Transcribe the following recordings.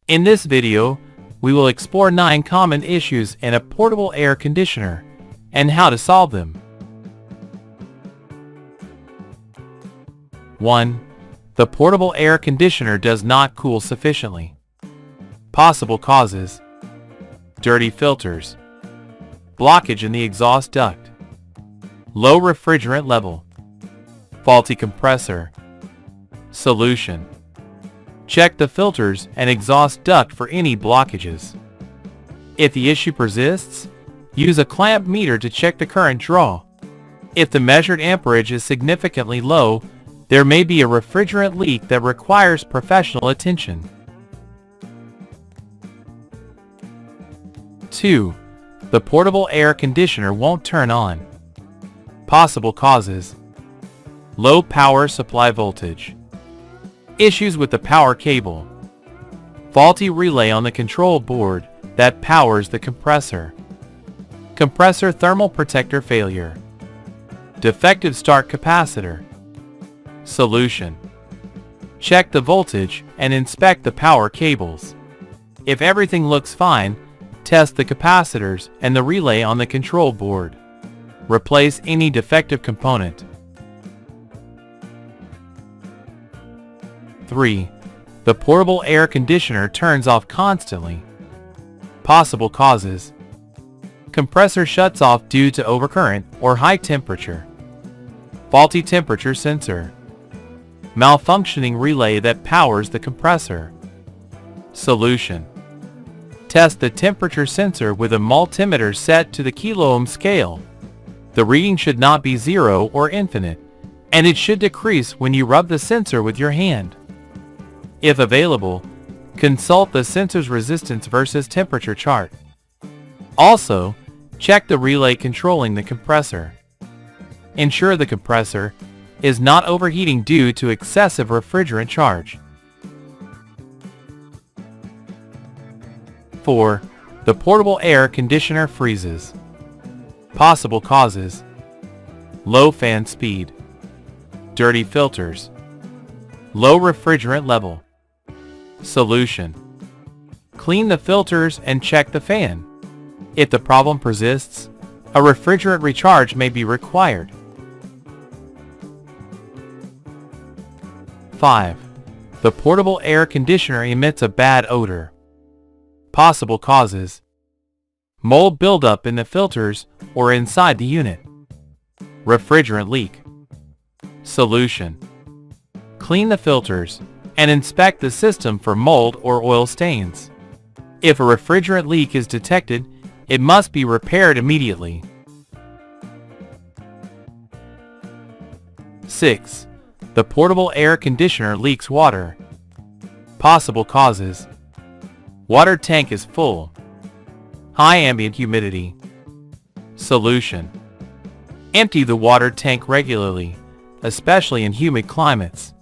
In this video, we will explore 9 common issues in a portable air conditioner and how to solve them. 1. The portable air conditioner does not cool sufficiently. Possible causes: dirty filters, blockage in the exhaust duct, low refrigerant level, faulty compressor. Solution: check the filters and exhaust duct for any blockages. If the issue persists, use a clamp meter to check the current draw. If the measured amperage is significantly low, there may be a refrigerant leak that requires professional attention. 2. The portable air conditioner won't turn on. Possible causes: low power supply voltage, issues with the power cable, faulty relay on the control board that powers the compressor, compressor thermal protector failure, defective start capacitor. Solution: check the voltage and inspect the power cables. If everything looks fine, test the capacitors and the relay on the control board. Replace any defective component. 3. The portable air conditioner turns off constantly. Possible causes: compressor shuts off due to overcurrent or high temperature, faulty temperature sensor, malfunctioning relay that powers the compressor. Solution: test the temperature sensor with a multimeter set to the kilo-ohm scale. The reading should not be 0 or infinite, and it should decrease when you rub the sensor with your hand. If available, consult the sensor's resistance versus temperature chart. Also, check the relay controlling the compressor. Ensure the compressor is not overheating due to excessive refrigerant charge. 4. The portable air conditioner freezes. Possible causes: low fan speed, dirty filters, low refrigerant level. Solution: clean the filters and check the fan. If the problem persists, a refrigerant recharge may be required. 5. The portable air conditioner emits a bad odor. Possible causes: mold buildup in the filters or inside the unit, refrigerant leak. Solution: clean the filters and inspect the system for mold or oil stains. If a refrigerant leak is detected, it must be repaired immediately. 6. The portable air conditioner leaks water. Possible causes: water tank is full, high ambient humidity. Solution: empty the water tank regularly, especially in humid climates.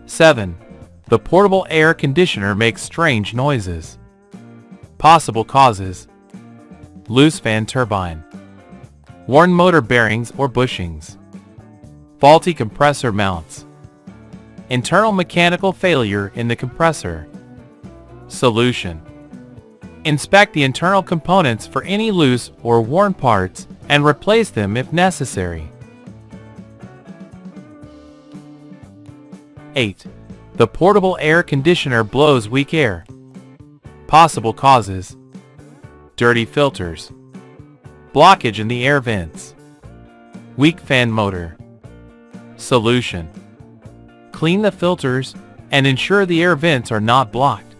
7. The portable air conditioner makes strange noises. Possible causes: loose fan turbine, worn motor bearings or bushings, faulty compressor mounts, internal mechanical failure in the compressor. Solution: inspect the internal components for any loose or worn parts and replace them if necessary. 8. The portable air conditioner blows weak air. Possible causes: dirty filters, blockage in the air vents, weak fan motor. Solution: clean the filters and ensure the air vents are not blocked.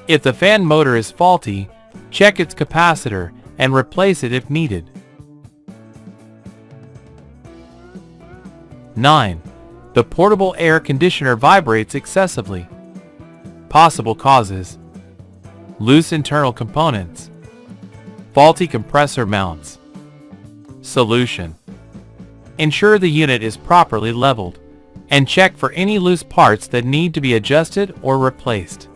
If the fan motor is faulty, check its capacitor and replace it if needed. 9. The portable air conditioner vibrates excessively. Possible causes: loose internal components, faulty compressor mounts. Solution: ensure the unit is properly leveled and check for any loose parts that need to be adjusted or replaced.